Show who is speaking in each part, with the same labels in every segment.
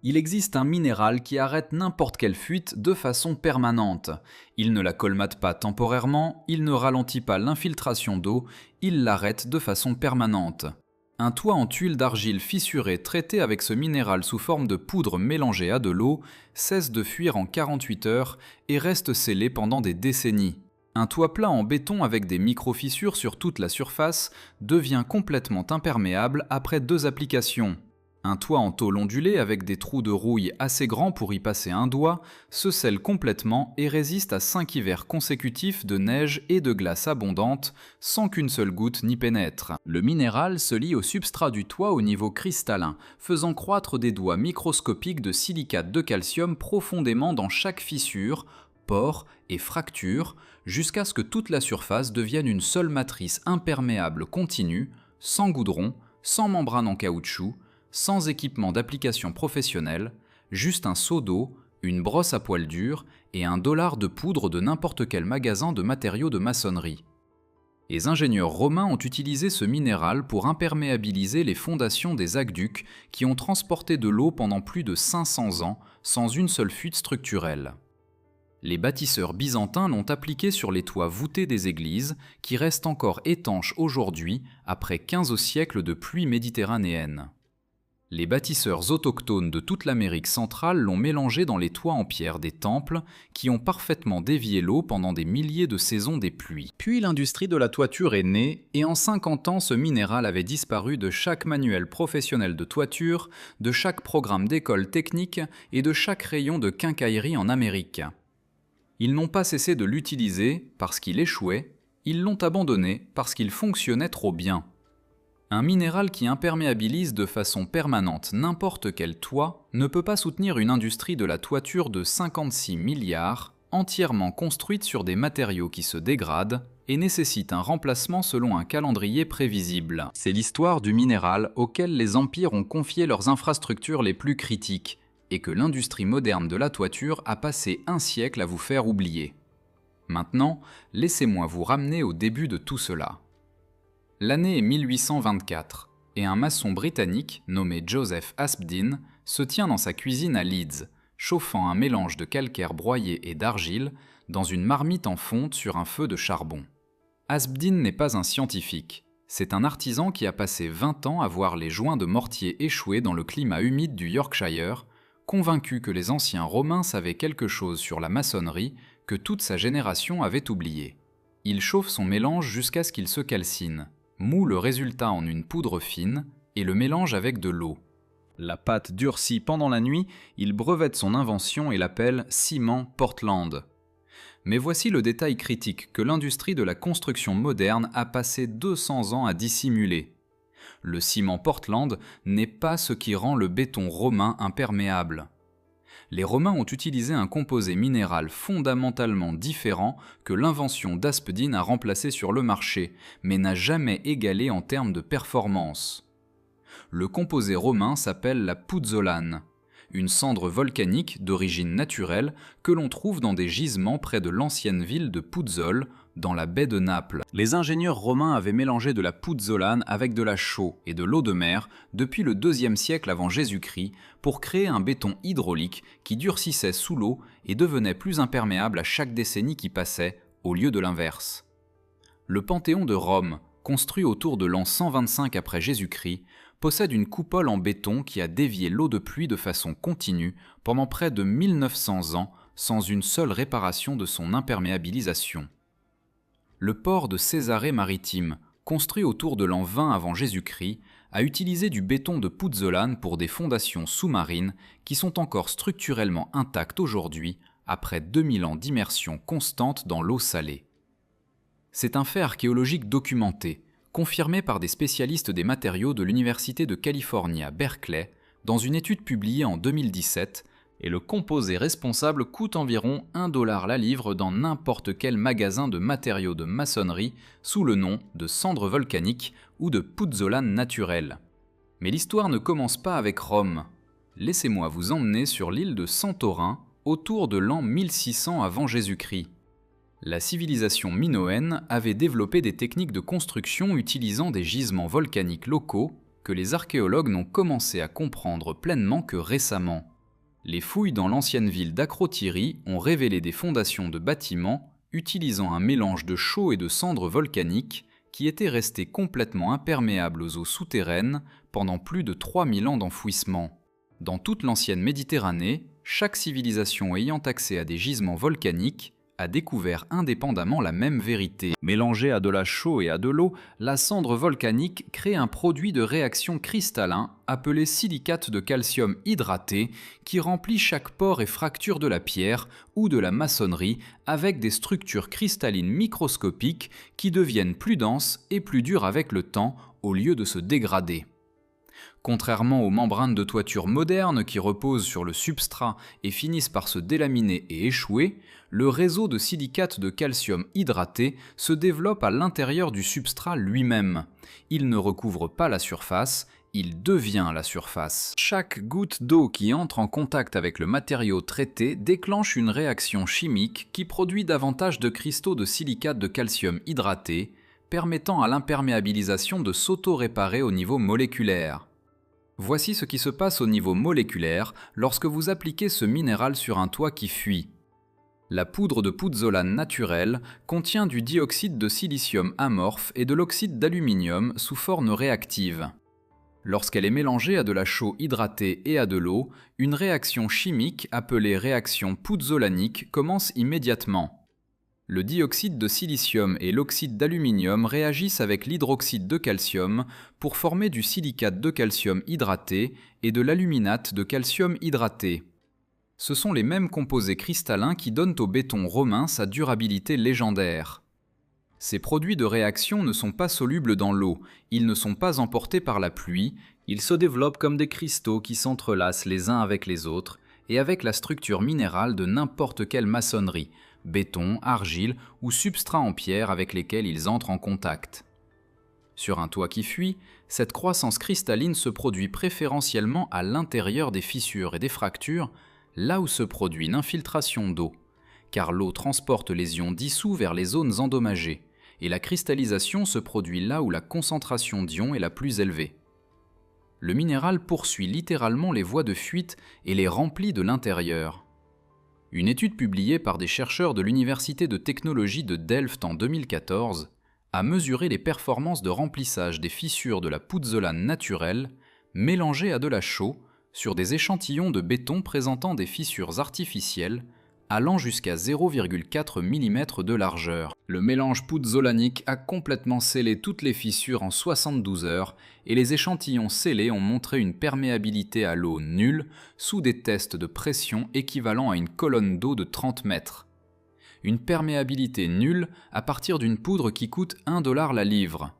Speaker 1: Il existe un minéral qui arrête n'importe quelle fuite de façon permanente. Il ne la colmate pas temporairement, il ne ralentit pas l'infiltration d'eau, il l'arrête de façon permanente. Un toit en tuiles d'argile fissurée traité avec ce minéral sous forme de poudre mélangée à de l'eau cesse de fuir en 48 heures et reste scellé pendant des décennies. Un toit plat en béton avec des micro-fissures sur toute la surface devient complètement imperméable après 2 applications. Un toit en tôle ondulée avec des trous de rouille assez grands pour y passer un doigt se scelle complètement et résiste à 5 hivers consécutifs de neige et de glace abondante sans qu'une seule goutte n'y pénètre. Le minéral se lie au substrat du toit au niveau cristallin, faisant croître des doigts microscopiques de silicate de calcium profondément dans chaque fissure, pore et fracture, jusqu'à ce que toute la surface devienne une seule matrice imperméable continue, sans goudron, sans membrane en caoutchouc, sans équipement d'application professionnelle, juste un seau d'eau, une brosse à poils durs et $1 de poudre de n'importe quel magasin de matériaux de maçonnerie. Les ingénieurs romains ont utilisé ce minéral pour imperméabiliser les fondations des aqueducs qui ont transporté de l'eau pendant plus de 500 ans sans une seule fuite structurelle. Les bâtisseurs byzantins l'ont appliqué sur les toits voûtés des églises qui restent encore étanches aujourd'hui après 15 siècles de pluie méditerranéenne. Les bâtisseurs autochtones de toute l'Amérique centrale l'ont mélangé dans les toits en pierre des temples qui ont parfaitement dévié l'eau pendant des milliers de saisons des pluies. Puis l'industrie de la toiture est née et en 50 ans ce minéral avait disparu de chaque manuel professionnel de toiture, de chaque programme d'école technique et de chaque rayon de quincaillerie en Amérique. Ils n'ont pas cessé de l'utiliser parce qu'il échouait, ils l'ont abandonné parce qu'il fonctionnait trop bien. Un minéral qui imperméabilise de façon permanente n'importe quel toit ne peut pas soutenir une industrie de la toiture de 56 milliards, entièrement construite sur des matériaux qui se dégradent et nécessite un remplacement selon un calendrier prévisible. C'est l'histoire du minéral auquel les empires ont confié leurs infrastructures les plus critiques et que l'industrie moderne de la toiture a passé un siècle à vous faire oublier. Maintenant, laissez-moi vous ramener au début de tout cela. L'année est 1824 et un maçon britannique nommé Joseph Aspdin se tient dans sa cuisine à Leeds, chauffant un mélange de calcaire broyé et d'argile dans une marmite en fonte sur un feu de charbon. Aspdin n'est pas un scientifique, c'est un artisan qui a passé 20 ans à voir les joints de mortier échouer dans le climat humide du Yorkshire, convaincu que les anciens Romains savaient quelque chose sur la maçonnerie que toute sa génération avait oublié. Il chauffe son mélange jusqu'à ce qu'il se calcine, moule le résultat en une poudre fine et le mélange avec de l'eau. La pâte durcit pendant la nuit, il brevette son invention et l'appelle ciment Portland. Mais voici le détail critique que l'industrie de la construction moderne a passé 200 ans à dissimuler. Le ciment Portland n'est pas ce qui rend le béton romain imperméable. Les Romains ont utilisé un composé minéral fondamentalement différent que l'invention d'Aspdin a remplacé sur le marché, mais n'a jamais égalé en termes de performance. Le composé romain s'appelle la pouzzolane, une cendre volcanique d'origine naturelle que l'on trouve dans des gisements près de l'ancienne ville de Puzzole, dans la baie de Naples. Les ingénieurs romains avaient mélangé de la pouzzolane avec de la chaux et de l'eau de mer depuis le IIe siècle avant Jésus-Christ pour créer un béton hydraulique qui durcissait sous l'eau et devenait plus imperméable à chaque décennie qui passait, au lieu de l'inverse. Le Panthéon de Rome, construit autour de l'an 125 après Jésus-Christ, possède une coupole en béton qui a dévié l'eau de pluie de façon continue pendant près de 1900 ans sans une seule réparation de son imperméabilisation. Le port de Césarée maritime, construit autour de l'an 20 avant Jésus-Christ, a utilisé du béton de pouzzolane pour des fondations sous-marines qui sont encore structurellement intactes aujourd'hui après 2000 ans d'immersion constante dans l'eau salée. C'est un fait archéologique documenté, confirmé par des spécialistes des matériaux de l'Université de Californie à Berkeley dans une étude publiée en 2017, et le composé responsable coûte environ $1 la livre dans n'importe quel magasin de matériaux de maçonnerie sous le nom de cendre volcanique ou de pouzzolane naturelle. Mais l'histoire ne commence pas avec Rome. Laissez-moi vous emmener sur l'île de Santorin autour de l'an 1600 avant Jésus-Christ. La civilisation minoenne avait développé des techniques de construction utilisant des gisements volcaniques locaux que les archéologues n'ont commencé à comprendre pleinement que récemment. Les fouilles dans l'ancienne ville d'Akrotiri ont révélé des fondations de bâtiments utilisant un mélange de chaux et de cendres volcaniques qui étaient restés complètement imperméables aux eaux souterraines pendant plus de 3000 ans d'enfouissement. Dans toute l'ancienne Méditerranée, chaque civilisation ayant accès à des gisements volcaniques a découvert indépendamment la même vérité. Mélangée à de la chaux et à de l'eau, la cendre volcanique crée un produit de réaction cristallin appelé silicate de calcium hydraté qui remplit chaque pore et fracture de la pierre ou de la maçonnerie avec des structures cristallines microscopiques qui deviennent plus denses et plus dures avec le temps au lieu de se dégrader. Contrairement aux membranes de toiture modernes qui reposent sur le substrat et finissent par se délaminer et échouer, le réseau de silicate de calcium hydraté se développe à l'intérieur du substrat lui-même. Il ne recouvre pas la surface, il devient la surface. Chaque goutte d'eau qui entre en contact avec le matériau traité déclenche une réaction chimique qui produit davantage de cristaux de silicate de calcium hydraté, permettant à l'imperméabilisation de s'auto-réparer au niveau moléculaire. Voici ce qui se passe au niveau moléculaire lorsque vous appliquez ce minéral sur un toit qui fuit. La poudre de pouzzolane naturelle contient du dioxyde de silicium amorphe et de l'oxyde d'aluminium sous forme réactive. Lorsqu'elle est mélangée à de la chaux hydratée et à de l'eau, une réaction chimique appelée réaction pouzzolanique commence immédiatement. Le dioxyde de silicium et l'oxyde d'aluminium réagissent avec l'hydroxyde de calcium pour former du silicate de calcium hydraté et de l'aluminate de calcium hydraté. Ce sont les mêmes composés cristallins qui donnent au béton romain sa durabilité légendaire. Ces produits de réaction ne sont pas solubles dans l'eau, ils ne sont pas emportés par la pluie, ils se développent comme des cristaux qui s'entrelacent les uns avec les autres et avec la structure minérale de n'importe quelle maçonnerie, béton, argile ou substrat en pierre avec lesquels ils entrent en contact. Sur un toit qui fuit, cette croissance cristalline se produit préférentiellement à l'intérieur des fissures et des fractures, là où se produit une infiltration d'eau, car l'eau transporte les ions dissous vers les zones endommagées, et la cristallisation se produit là où la concentration d'ions est la plus élevée. Le minéral poursuit littéralement les voies de fuite et les remplit de l'intérieur. Une étude publiée par des chercheurs de l'Université de technologie de Delft en 2014 a mesuré les performances de remplissage des fissures de la pouzzolane naturelle mélangée à de la chaux sur des échantillons de béton présentant des fissures artificielles allant jusqu'à 0,4 mm de largeur. Le mélange pouzzolanique a complètement scellé toutes les fissures en 72 heures et les échantillons scellés ont montré une perméabilité à l'eau nulle sous des tests de pression équivalent à une colonne d'eau de 30 mètres. Une perméabilité nulle à partir d'une poudre qui coûte 1 $ la livre.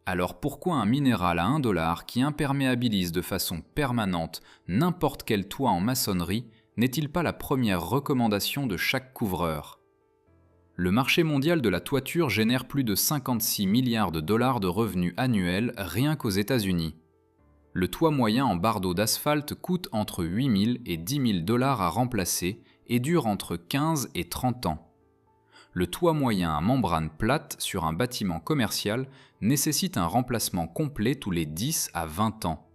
Speaker 1: Alors pourquoi un minéral à 1 $ qui imperméabilise de façon permanente n'importe quel toit en maçonnerie n'est-il pas la première recommandation de chaque couvreur? Le marché mondial de la toiture génère plus de 56 milliards de dollars de revenus annuels rien qu'aux États-Unis. Le toit moyen en bardeaux d'asphalte coûte entre 8 000 et 10 000 $ à remplacer et dure entre 15 et 30 ans. Le toit moyen à membrane plate sur un bâtiment commercial nécessite un remplacement complet tous les 10 à 20 ans.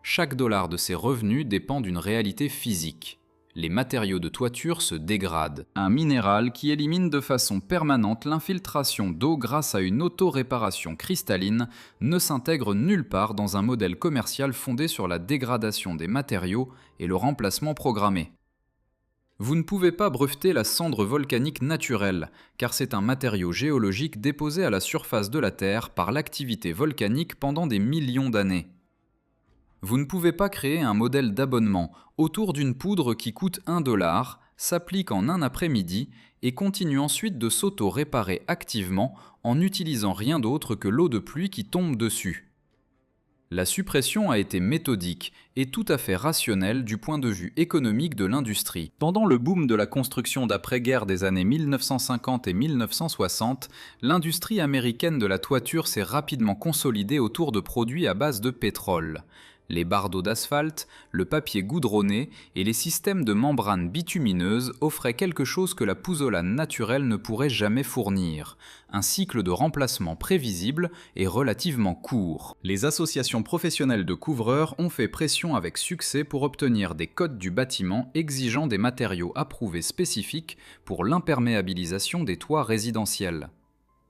Speaker 1: Chaque dollar de ces revenus dépend d'une réalité physique. Les matériaux de toiture se dégradent. Un minéral qui élimine de façon permanente l'infiltration d'eau grâce à une auto-réparation cristalline ne s'intègre nulle part dans un modèle commercial fondé sur la dégradation des matériaux et le remplacement programmé. Vous ne pouvez pas breveter la cendre volcanique naturelle, car c'est un matériau géologique déposé à la surface de la Terre par l'activité volcanique pendant des millions d'années. Vous ne pouvez pas créer un modèle d'abonnement autour d'une poudre qui coûte 1 $, s'applique en un après-midi et continue ensuite de s'auto-réparer activement en n'utilisant rien d'autre que l'eau de pluie qui tombe dessus. La suppression a été méthodique et tout à fait rationnelle du point de vue économique de l'industrie. Pendant le boom de la construction d'après-guerre des années 1950 et 1960, l'industrie américaine de la toiture s'est rapidement consolidée autour de produits à base de pétrole. Les bardeaux d'asphalte, le papier goudronné et les systèmes de membranes bitumineuses offraient quelque chose que la pouzzolane naturelle ne pourrait jamais fournir, un cycle de remplacement prévisible et relativement court. Les associations professionnelles de couvreurs ont fait pression avec succès pour obtenir des codes du bâtiment exigeant des matériaux approuvés spécifiques pour l'imperméabilisation des toits résidentiels.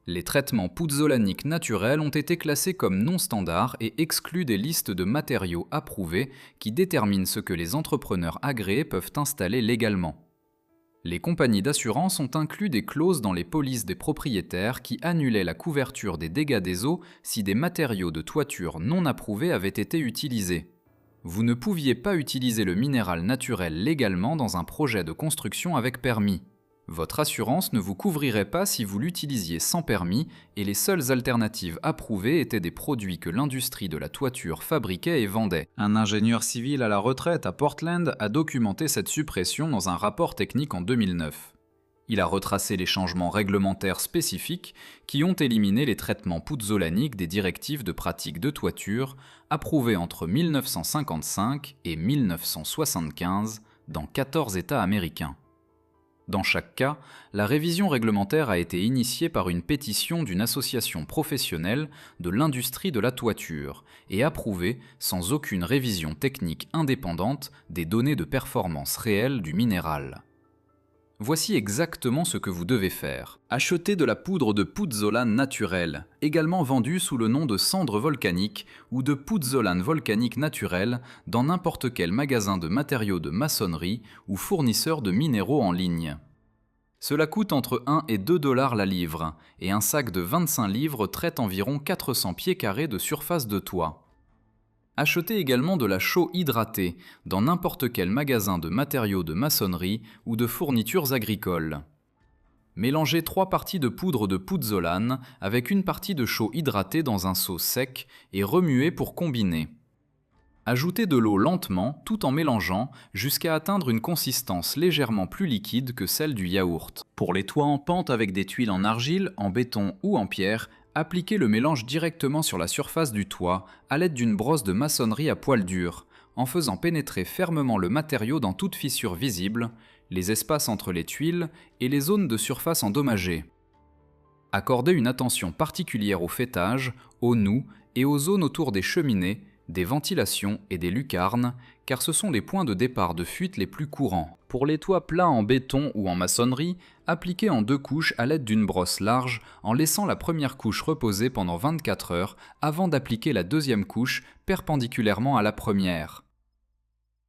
Speaker 1: Les traitements pouzzolaniques naturels ont été classés comme non standards et exclus des listes de matériaux approuvés qui déterminent ce que les entrepreneurs agréés peuvent installer légalement. Les compagnies d'assurance ont inclus des clauses dans les polices des propriétaires qui annulaient la couverture des dégâts des eaux si des matériaux de toiture non approuvés avaient été utilisés. Vous ne pouviez pas utiliser le minéral naturel légalement dans un projet de construction avec permis. Votre assurance ne vous couvrirait pas si vous l'utilisiez sans permis et les seules alternatives approuvées étaient des produits que l'industrie de la toiture fabriquait et vendait. Un ingénieur civil à la retraite à Portland a documenté cette suppression dans un rapport technique en 2009. Il a retracé les changements réglementaires spécifiques qui ont éliminé les traitements pouzzolaniques des directives de pratique de toiture approuvées entre 1955 et 1975 dans 14 États américains. Dans chaque cas, la révision réglementaire a été initiée par une pétition d'une association professionnelle de l'industrie de la toiture et approuvée sans aucune révision technique indépendante des données de performance réelles du minéral. Voici exactement ce que vous devez faire. Achetez de la poudre de pouzzolane naturelle, également vendue sous le nom de cendre volcanique ou de pouzzolane volcanique naturelle dans n'importe quel magasin de matériaux de maçonnerie ou fournisseur de minéraux en ligne. Cela coûte entre 1 et 2 $ la livre, et un sac de 25 livres traite environ 400 pieds carrés de surface de toit. Achetez également de la chaux hydratée dans n'importe quel magasin de matériaux de maçonnerie ou de fournitures agricoles. Mélangez 3 parties de poudre de pouzzolane avec une partie de chaux hydratée dans un seau sec et remuez pour combiner. Ajoutez de l'eau lentement tout en mélangeant jusqu'à atteindre une consistance légèrement plus liquide que celle du yaourt. Pour les toits en pente avec des tuiles en argile, en béton ou en pierre, appliquez le mélange directement sur la surface du toit à l'aide d'une brosse de maçonnerie à poil dur, en faisant pénétrer fermement le matériau dans toute fissure visible, les espaces entre les tuiles et les zones de surface endommagées. Accordez une attention particulière au faîtage, aux noues et aux zones autour des cheminées, des ventilations et des lucarnes, car ce sont les points de départ de fuite les plus courants. Pour les toits plats en béton ou en maçonnerie, appliquez en 2 couches à l'aide d'une brosse large en laissant la première couche reposer pendant 24 heures avant d'appliquer la deuxième couche perpendiculairement à la première.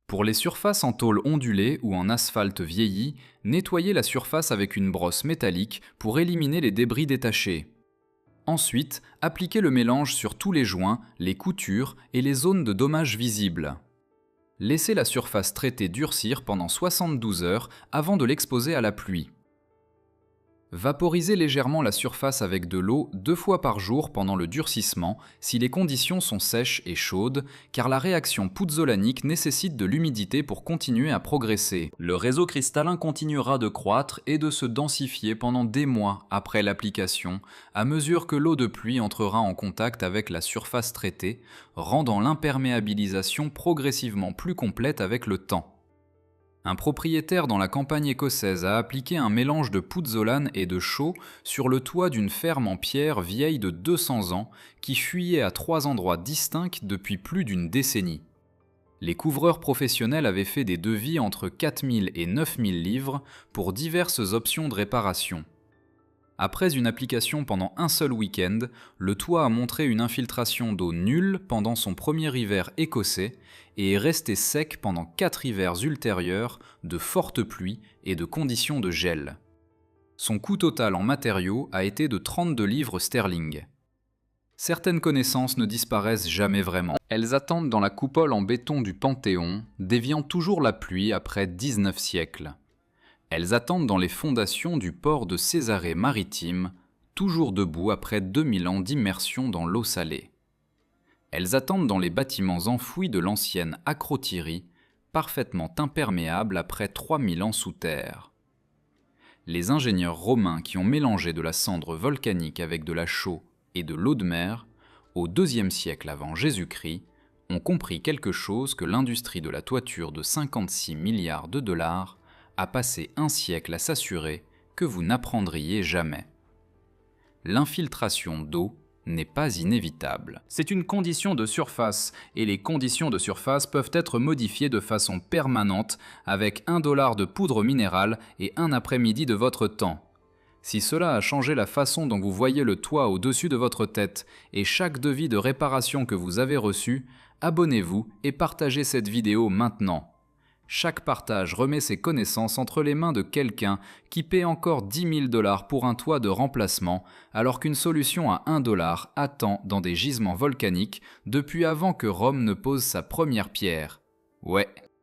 Speaker 1: Pour les surfaces en tôle ondulée ou en asphalte vieilli, nettoyez la surface avec une brosse métallique pour éliminer les débris détachés. Ensuite, appliquez le mélange sur tous les joints, les coutures et les zones de dommages visibles. Laissez la surface traitée durcir pendant 72 heures avant de l'exposer à la pluie. Vaporisez légèrement la surface avec de l'eau 2 fois par jour pendant le durcissement si les conditions sont sèches et chaudes, car la réaction pouzzolanique nécessite de l'humidité pour continuer à progresser. Le réseau cristallin continuera de croître et de se densifier pendant des mois après l'application, à mesure que l'eau de pluie entrera en contact avec la surface traitée, rendant l'imperméabilisation progressivement plus complète avec le temps. Un propriétaire dans la campagne écossaise a appliqué un mélange de pouzzolane et de chaux sur le toit d'une ferme en pierre vieille de 200 ans qui fuyait à 3 endroits distincts depuis plus d'une décennie. Les couvreurs professionnels avaient fait des devis entre 4 000 et 9 000 livres pour diverses options de réparation. Après une application pendant un seul week-end, le toit a montré une infiltration d'eau nulle pendant son premier hiver écossais et est resté sec pendant 4 hivers ultérieurs de fortes pluies et de conditions de gel. Son coût total en matériaux a été de 32 livres sterling. Certaines connaissances ne disparaissent jamais vraiment. Elles attendent dans la coupole en béton du Panthéon, déviant toujours la pluie après 19 siècles. Elles attendent dans les fondations du port de Césarée-Maritime, toujours debout après 2000 ans d'immersion dans l'eau salée. Elles attendent dans les bâtiments enfouis de l'ancienne Acrotyrie, parfaitement imperméables après 3000 ans sous terre. Les ingénieurs romains qui ont mélangé de la cendre volcanique avec de la chaux et de l'eau de mer, au IIe siècle avant Jésus-Christ, ont compris quelque chose que l'industrie de la toiture de 56 milliards de dollars a passé un siècle à s'assurer que vous n'apprendriez jamais. L'infiltration d'eau n'est pas inévitable. C'est une condition de surface, et les conditions de surface peuvent être modifiées de façon permanente avec $1 de poudre minérale et un après-midi de votre temps. Si cela a changé la façon dont vous voyez le toit au-dessus de votre tête et chaque devis de réparation que vous avez reçu, abonnez-vous et partagez cette vidéo maintenant. Chaque partage remet ses connaissances entre les mains de quelqu'un qui paie encore $10 000 pour un toit de remplacement, alors qu'une solution à $1 attend dans des gisements volcaniques depuis avant que Rome ne pose sa première pierre. Ouais,